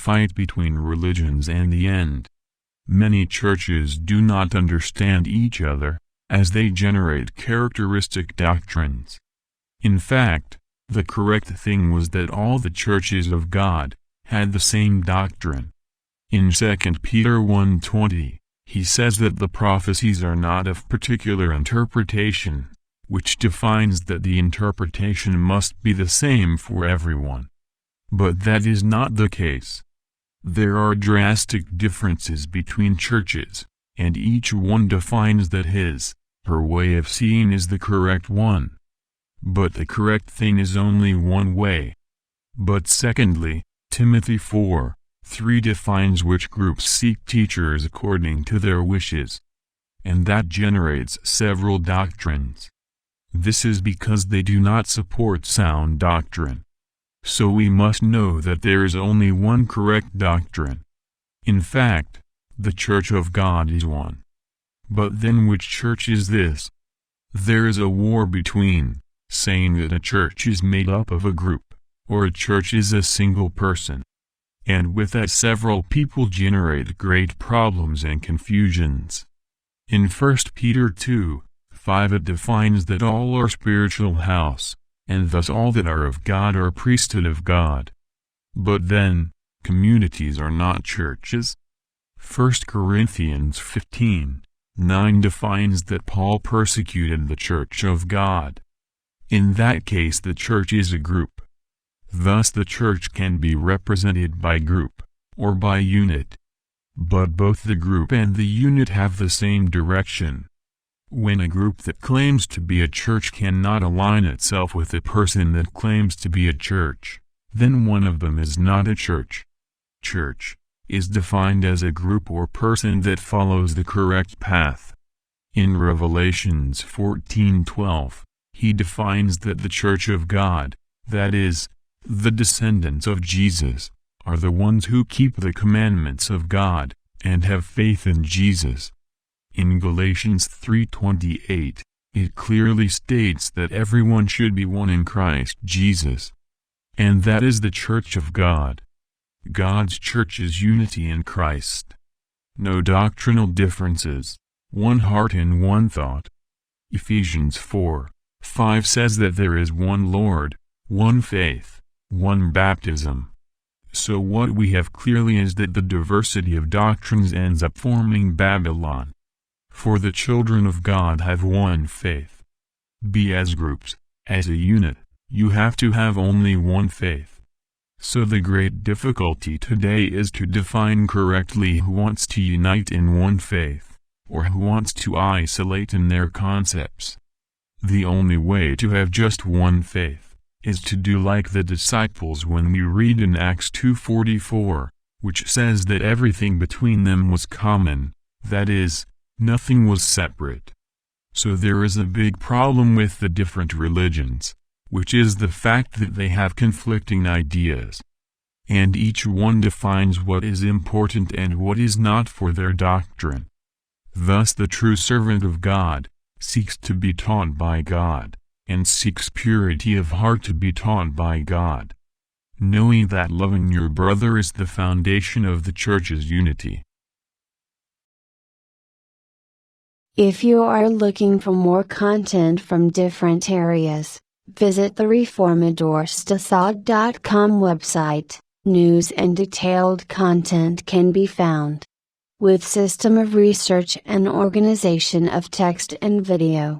fight between religions and the end. Many churches do not understand each other, as they generate characteristic doctrines. In fact, the correct thing was that all the churches of God had the same doctrine. In 2 Peter 1:20, he says that the prophecies are not of particular interpretation, which defines that the interpretation must be the same for everyone. But that is not the case. There are drastic differences between churches, and each one defines that her way of seeing is the correct one. But the correct thing is only one way. But secondly, Timothy 4:3 defines which groups seek teachers according to their wishes. And that generates several doctrines. This is because they do not support sound doctrine. So we must know that there is only one correct doctrine. In fact, the Church of God is one. But then which church is this? There is a war between saying that a church is made up of a group, or a church is a single person. And with that several people generate great problems and confusions. In 1 Peter 2:5 it defines that all are spiritual house, and thus all that are of God are priesthood of God. But then, communities are not churches. 1 Corinthians 15:9 defines that Paul persecuted the church of God. In that case the church is a group. Thus the church can be represented by group, or by unit. But both the group and the unit have the same direction. When a group that claims to be a church cannot align itself with a person that claims to be a church, then one of them is not a church. Church is defined as a group or person that follows the correct path. In Revelations 14:12, he defines that the Church of God, that is, the descendants of Jesus, are the ones who keep the commandments of God, and have faith in Jesus. In Galatians 3:28, it clearly states that everyone should be one in Christ Jesus. And that is the Church of God. God's church is unity in Christ. No doctrinal differences, one heart and one thought. Ephesians 4:5 says that there is one Lord, one faith, one baptism. So what we have clearly is that the diversity of doctrines ends up forming Babylon. For the children of God have one faith. Be as groups, as a unit, you have to have only one faith. So the great difficulty today is to define correctly who wants to unite in one faith, or who wants to isolate in their concepts. The only way to have just one faith is to do like the disciples when we read in Acts 2:44, which says that everything between them was common, that is, nothing was separate. So there is a big problem with the different religions, which is the fact that they have conflicting ideas. And each one defines what is important and what is not for their doctrine. Thus the true servant of God seeks to be taught by God, and seeks purity of heart to be taught by God, knowing that loving your brother is the foundation of the church's unity. If you are looking for more content from different areas, visit the reformadorstasad.com website. News and detailed content can be found, with system of research and organization of text and video.